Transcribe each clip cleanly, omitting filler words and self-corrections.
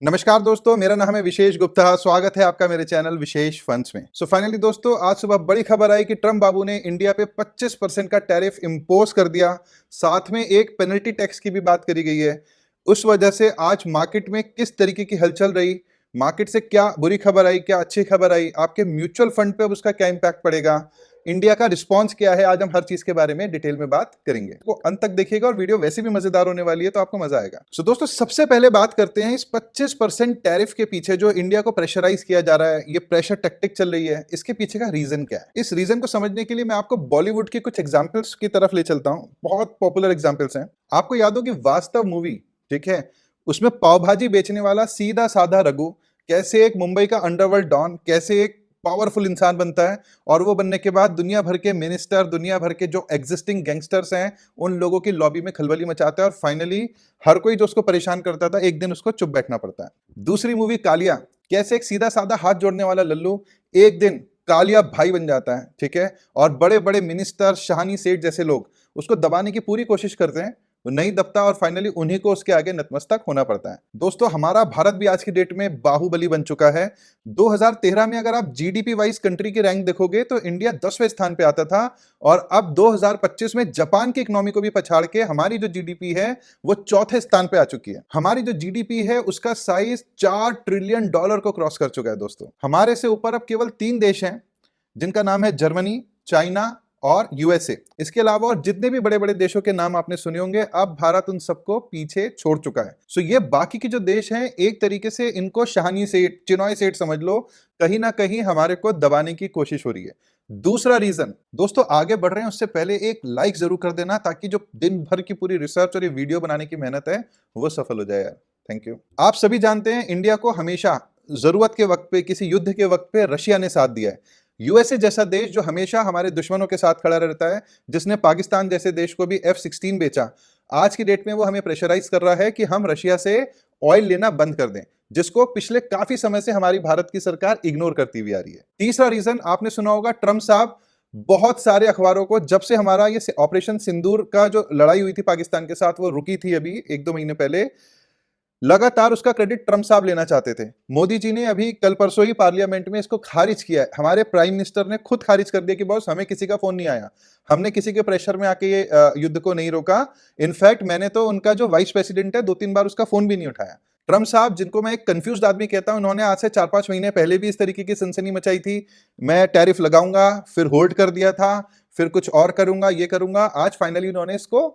नमस्कार दोस्तों, मेरा नाम है विशेष गुप्ता। स्वागत है आपका मेरे चैनल विशेष फंड्स में। फाइनली दोस्तों, आज सुबह बड़ी खबर आई कि ट्रम्प बाबू ने इंडिया पे 25% का टैरिफ इम्पोज कर दिया। साथ में एक पेनल्टी टैक्स की भी बात करी गई है। उस वजह से आज मार्केट में किस तरीके की हलचल रही, मार्केट से क्या बुरी खबर आई, क्या अच्छी खबर आई, आपके म्यूचुअल फंड पे अब उसका क्या इम्पैक्ट पड़ेगा, इंडिया का रिस्पांस क्या है, आज हम हर चीज के बारे में डिटेल में बात करेंगे। तो अंत तक देखिएगा और वीडियो वैसे भी मजेदार होने वाली है, तो आपको मजा आएगा। दोस्तों, सबसे पहले बात करते हैं इस 25% टैरिफ के पीछे जो इंडिया को प्रेशराइज किया जा रहा है, ये प्रेशर टैक्टिक चल रही है, इसके पीछे का रीजन क्या है। इस रीजन को समझने के लिए मैं आपको बॉलीवुड के कुछ एग्जाम्पल्स की तरफ ले चलता हूँ। बहुत पॉपुलर एग्जाम्पल्स हैं। आपको याद हो कि वास्तव मूवी, ठीक है, उसमें पाव भाजी बेचने वाला सीधा साधा रघु कैसे एक मुंबई का अंडरवर्ल्ड डॉन, कैसे एक पावरफुल इंसान बनता है, और वो बनने के बाद दुनिया भर के मिनिस्टर, दुनिया भर के जो एग्जिस्टिंग गैंगस्टर्स हैं, उन लोगों की लॉबी में खलबली मचाता है, और फाइनली हर कोई जो उसको परेशान करता था, एक दिन उसको चुप बैठना पड़ता है। दूसरी मूवी कालिया, कैसे एक सीधा साधा हाथ जोड़ने वाला लल्लू एक दिन कालिया भाई बन जाता है, ठीक है, और बड़े बड़े मिनिस्टर, शाहनी सेठ जैसे लोग उसको दबाने की पूरी कोशिश करते हैं, वो नहीं दबता, और फाइनली उन्हीं को उसके आगे नतमस्तक होना पड़ता है। दोस्तों, हमारा भारत भी आज की डेट में बाहुबली बन चुका है। 2013 में अगर आप जीडीपी वाइज कंट्री की रैंक देखोगे तो इंडिया 10वें स्थान पे आता था, और अब 2025 में जापान की इकोनॉमी को भी पछाड़ के हमारी जो जीडीपी है वो चौथे स्थान पे आ चुकी है। हमारी जो जीडीपी है उसका साइज $4 ट्रिलियन को क्रॉस कर चुका है। दोस्तों, हमारे से ऊपर अब केवल 3 देश हैं, जिनका नाम है जर्मनी, चाइना और यूएसए। इसके अलावा और जितने भी बड़े बड़े देशों के नाम आपने सुने होंगे, अब भारत उन सबको पीछे छोड़ चुका है। ये बाकी के जो देश हैं, एक तरीके से इनको शाहनी सेठ, चिनॉय सेठ समझ लो, कहीं ना कहीं हमारे को दबाने की कोशिश हो रही है। दूसरा रीजन, दोस्तों आगे बढ़ रहे हैं उससे पहले एक लाइक जरूर कर देना, ताकि जो दिन भर की पूरी रिसर्च और ये वीडियो बनाने की मेहनत है वो सफल हो जाए यार। Thank you. आप सभी जानते हैं इंडिया को हमेशा जरूरत के वक्त पे, किसी युद्ध के वक्त पे रशिया ने साथ दिया है। यूएसए जैसा देश जो हमेशा हमारे दुश्मनों के साथ खड़ा रहता है, जिसने पाकिस्तान जैसे देश को भी F-16 बेचा, आज की डेट में वो हमें प्रेशराइज कर रहा है कि हम रशिया से ऑयल लेना बंद कर दें, जिसको पिछले काफी समय से हमारी भारत की सरकार इग्नोर करती हुई आ रही है। तीसरा रीजन आपने सुना होगा, ट्रम्प साहब बहुत सारे अखबारों को, जब से हमारा ये ऑपरेशन सिंदूर का जो लड़ाई हुई थी पाकिस्तान के साथ, वो रुकी थी अभी 1-2 महीने पहले, लगातार उसका क्रेडिट ट्रम्प साहब लेना चाहते थे। मोदी जी ने अभी कल परसों ही पार्लियामेंट में इसको खारिज किया है। हमारे प्राइम मिनिस्टर ने खुद खारिज कर दिया कि बॉस, हमें किसी का फोन नहीं आया, हमने किसी के प्रेशर में आके ये युद्ध को नहीं रोका। इनफैक्ट मैंने तो उनका जो वाइस प्रेसिडेंट है 2-3 बार उसका फोन भी नहीं उठाया। ट्रम्प साहब, जिनको मैं एक कंफ्यूज्ड आदमी कहता हूं, उन्होंने आज से 4-5 महीने पहले भी इस तरीके की सनसनी मचाई थी। मैं टैरिफ लगाऊंगा, फिर होल्ड कर दिया था, फिर कुछ और करूंगा, ये करूंगा। आज फाइनली उन्होंने इसको,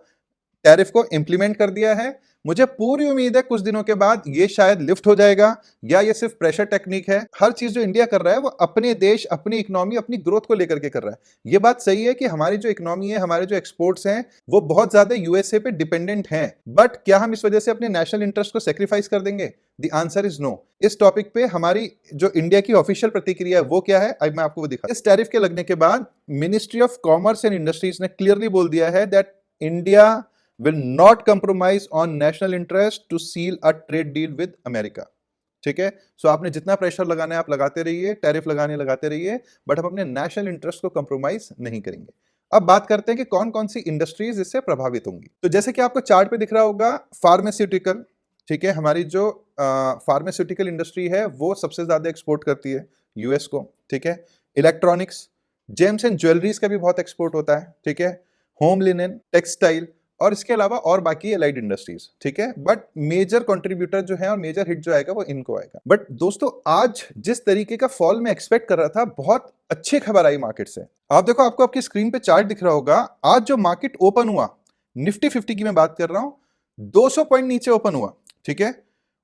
टैरिफ को इंप्लीमेंट कर दिया है। मुझे पूरी उम्मीद है कुछ दिनों के बाद ये शायद लिफ्ट हो जाएगा, या ये सिर्फ प्रेशर टेक्निक है। हर चीज जो इंडिया कर रहा है वो अपने देश, अपनी इकोनॉमी, अपनी ग्रोथ को लेकर के कर रहा है। ये बात सही है कि हमारी जो इकोनॉमी है, हमारे जो एक्सपोर्ट्स हैं, वो बहुत ज्यादा यूएसए पे डिपेंडेंट हैं। बट क्या हम इस वजह से अपने नेशनल इंटरेस्ट को सेक्रीफाइस कर देंगे? The answer is no. इस टॉपिक पे हमारी जो इंडिया की ऑफिशियल प्रतिक्रिया है वो क्या है, अब मैं आपको वो दिखा। इस टैरिफ के लगने के बाद ministry of commerce and industries ने क्लियरली बोल दिया है that India will not compromise on national interest to seal a trade deal with America। ठीक है, सो आपने जितना प्रेशर लगाना है आप लगाते रहिए, टैरिफ लगाते रहिए, बट हम अपने नेशनल इंटरेस्ट को कंप्रोमाइज नहीं करेंगे। अब बात करते हैं कि कौन कौन सी इंडस्ट्रीज इससे प्रभावित होंगी। तो जैसे कि आपको चार्ट पे दिख रहा होगा, फार्मास्यूटिकल, ठीक है, हमारी जो फार्मास्यूटिकल इंडस्ट्री है वो सबसे ज्यादा एक्सपोर्ट करती है यूएस को, ठीक है। इलेक्ट्रॉनिक्स, जेम्स एंड ज्वेलरीज का भी बहुत एक्सपोर्ट होता है, ठीक है। होम लिनेन, टेक्सटाइल, और इसके अलावा और बाकी एलाइड इंडस्ट्रीज, ठीक है। बट मेजर कंट्रीब्यूटर जो है और मेजर हिट जो आएगा वो इनको आएगा। बट दोस्तों, आज जिस तरीके का फॉल में एक्सपेक्ट कर रहा था, बहुत अच्छी खबर आई मार्केट से। आप देखो, आपको आपकी स्क्रीन पे चार्ट दिख रहा होगा। आज जो मार्केट ओपन हुआ, निफ्टी 50 की मैं बात कर रहा हूं, 200 पॉइंट नीचे ओपन हुआ, ठीक है।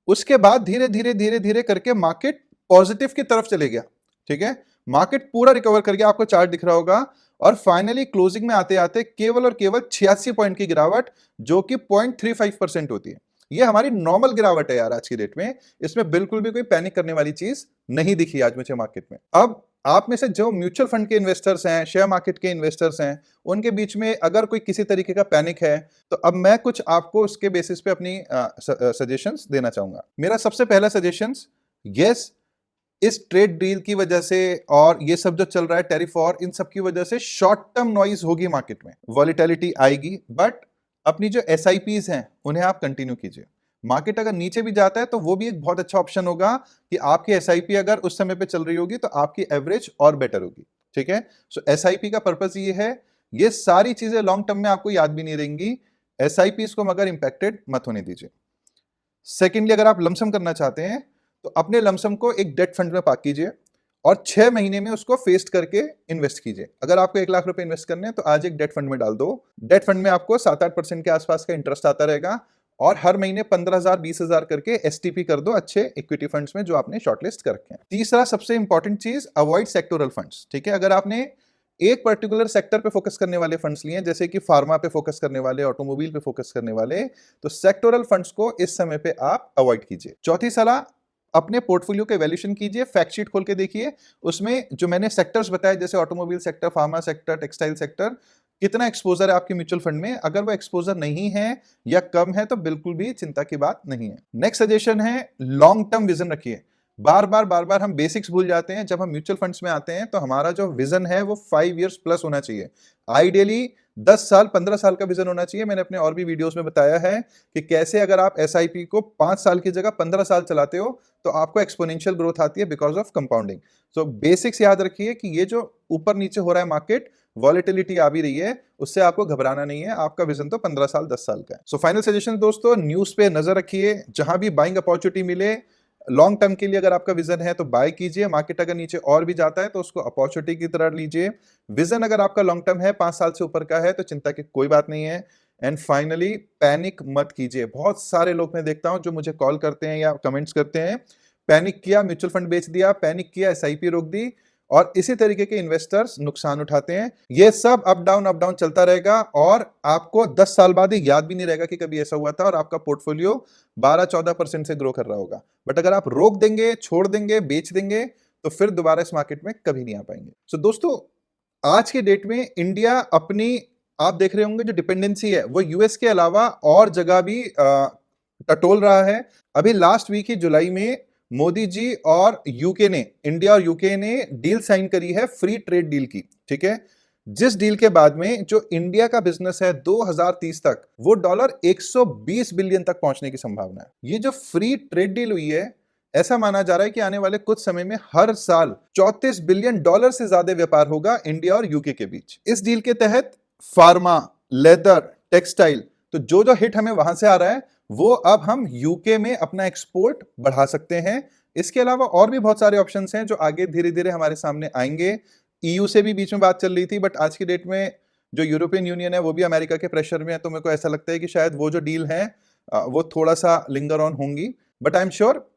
उसके बाद धीरे धीरे धीरे धीरे करके मार्केट पॉजिटिव की तरफ चले गया, ठीक है। मार्केट पूरा रिकवर कर गया, आपको चार्ट दिख रहा होगा, और फाइनली क्लोजिंग में आते आते केवल और केवल 86 पॉइंट की गिरावट, जो कि 0.35% होती है। ये हमारी नॉर्मल गिरावट है यार आज की डेट में। इसमें बिल्कुल भी कोई पैनिक करने वाली चीज नहीं दिखी आज मुझे मार्केट में। अब आप में से जो म्यूचुअल फंड के इन्वेस्टर्स हैं, शेयर मार्केट के इन्वेस्टर्स हैं, उनके बीच में अगर कोई किसी तरीके का पैनिक है, तो अब मैं कुछ आपको उसके बेसिस पे अपनी सजेशंस देना चाहूंगा। मेरा सबसे पहला सजेशंस, यस, इस ट्रेड डील की वजह से और ये सब जो चल रहा है टैरिफ और इन सब की वजह से शॉर्ट टर्म नॉइज होगी मार्केट में, वॉलेटिलिटी आएगी, बट अपनी जो एसआईपीज हैं उन्हें आप कंटिन्यू कीजिए। मार्केट अगर नीचे भी जाता है तो वो भी एक बहुत अच्छा ऑप्शन होगा कि आपकी एसआईपी अगर उस समय पे चल रही होगी तो आपकी एवरेज और बेटर होगी। ठीक है, सो एसआईपी का पर्पस ये है, ये सारी चीजें लॉन्ग टर्म में आपको याद भी नहीं रहेंगी, एसआईपी को मगर इंपैक्टेड मत होने दीजिए। सेकेंडली, अगर आप लमसम करना चाहते हैं तो अपने लमसम को एक डेट फंड में पार्क कीजिए और 6 महीने में उसको फेस्ट करके इन्वेस्ट कीजिए। अगर आपको 1 लाख रुपए इन्वेस्ट करने हैं तो आज एक डेट फंड में डाल दो। डेट फंड में आपको 7-8% के आसपास का इंटरेस्ट आता रहेगा और हर महीने 15,000 20,000 करके एसटीपी कर दो अच्छे इक्विटी फंड्स में जो आपने शॉर्टलिस्ट कर रखे हैं। तीसरा सबसे इंपॉर्टेंट चीज, अवॉइड सेक्टोरल फंड्स। ठीक है, अगर आपने एक पर्टिकुलर सेक्टर पे फोकस करने वाले फंड्स लिए हैं, जैसे कि फार्मा पे फोकस करने वाले, ऑटोमोबाइल पे फोकस करने वाले, तो सेक्टोरल फंड्स को इस समय पे आप अवॉइड कीजिए। चौथी सलाह, अपने पोर्टफोलियो के वैल्यूएशन कीजिए, फैक्ट शीट खोल के देखिए, उसमें जो मैंने सेक्टर्स बताए जैसे automobile sector, pharma sector, textile sector, कितना एक्सपोजर है आपके म्यूचुअल फंड में। अगर वो एक्सपोजर नहीं है या कम है तो बिल्कुल भी चिंता की बात नहीं है। नेक्स्ट सजेशन है, लॉन्ग टर्म विजन रखिए। बार बार हम बेसिक्स भूल जाते हैं। जब हम म्यूचुअल फंड्स में आते हैं तो हमारा जो विजन है वो 5 इयर्स प्लस होना चाहिए। आइडियली 10 साल 15 साल का विजन होना चाहिए। मैंने अपने और भी वीडियोस में बताया है कि कैसे अगर आप एसआईपी को 5 साल की जगह 15 साल चलाते हो तो आपको एक्सपोनेंशियल ग्रोथ आती है because of compounding. So basics याद रखिए कि ये जो ऊपर नीचे हो रहा है मार्केट, वॉलेटिलिटी आ भी रही है, उससे आपको घबराना नहीं है। आपका विजन तो 15 साल 10 साल का है। सो फाइनल सजेशन दोस्तों, न्यूज पे नजर रखिए, जहां भी बाइंग अपॉर्चुनिटी मिले लॉन्ग टर्म के लिए अगर आपका विजन है तो बाय कीजिए। मार्केट अगर नीचे और भी जाता है तो उसको अपॉर्चुनिटी की तरह लीजिए। विजन अगर आपका लॉन्ग टर्म है, 5 साल से ऊपर का है, तो चिंता की कोई बात नहीं है। एंड फाइनली, पैनिक मत कीजिए। बहुत सारे लोग मैं देखता हूं जो मुझे कॉल करते हैं या कमेंट्स करते हैं, पैनिक किया, म्यूचुअल फंड बेच दिया, पैनिक किया, एसआईपी रोक दी, और इसी तरीके के इन्वेस्टर्स नुकसान उठाते हैं। ये सब अप डाउन चलता रहेगा और आपको 10 साल बाद ही याद भी नहीं रहेगा कि कभी ऐसा हुआ था और आपका पोर्टफोलियो 12-14% से ग्रो कर रहा होगा। बट अगर आप रोक देंगे, छोड़ देंगे, बेच देंगे तो फिर दोबारा इस मार्केट में कभी नहीं आ पाएंगे। सो दोस्तों, आज के डेट में इंडिया अपनी, आप देख रहे होंगे जो डिपेंडेंसी है वो यूएस के अलावा और जगह भी टटोल रहा है। अभी लास्ट वीक ही जुलाई में मोदी जी और यूके ने, इंडिया और यूके ने डील साइन करी है, फ्री ट्रेड डील की। ठीक है, जिस डील के बाद में जो इंडिया का बिजनेस है 2030 तक वो $120 बिलियन तक पहुंचने की संभावना है। ये जो फ्री ट्रेड डील हुई है, ऐसा माना जा रहा है कि आने वाले कुछ समय में हर साल $34 बिलियन से ज्यादा व्यापार होगा इंडिया और यूके के बीच। इस डील के तहत फार्मा, लेदर, टेक्सटाइल, तो जो जो हिट हमें वहां से आ रहा है वो अब हम यूके में अपना एक्सपोर्ट बढ़ा सकते हैं। इसके अलावा और भी बहुत सारे ऑप्शंस हैं जो आगे धीरे धीरे हमारे सामने आएंगे। ईयू से भी बीच में बात चल रही थी, बट आज की डेट में जो यूरोपियन यूनियन है वो भी अमेरिका के प्रेशर में है, तो मेरे को ऐसा लगता है कि शायद वो जो डील है वो थोड़ा सा लिंगर ऑन होंगी, बट आई एम श्योर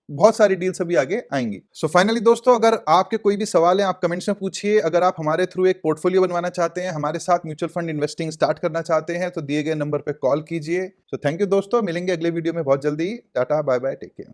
बहुत सारी डील्स अभी आगे आएंगी। सो फाइनली दोस्तों, अगर आपके कोई भी सवाल है आप कमेंट्स में पूछिए। अगर आप हमारे थ्रू एक पोर्टफोलियो बनवाना चाहते हैं, हमारे साथ म्यूचुअल फंड इन्वेस्टिंग स्टार्ट करना चाहते हैं, तो दिए गए नंबर पे कॉल कीजिए। सो थैंक यू दोस्तों, मिलेंगे अगले वीडियो में बहुत जल्दी। Tata, bye bye, take care.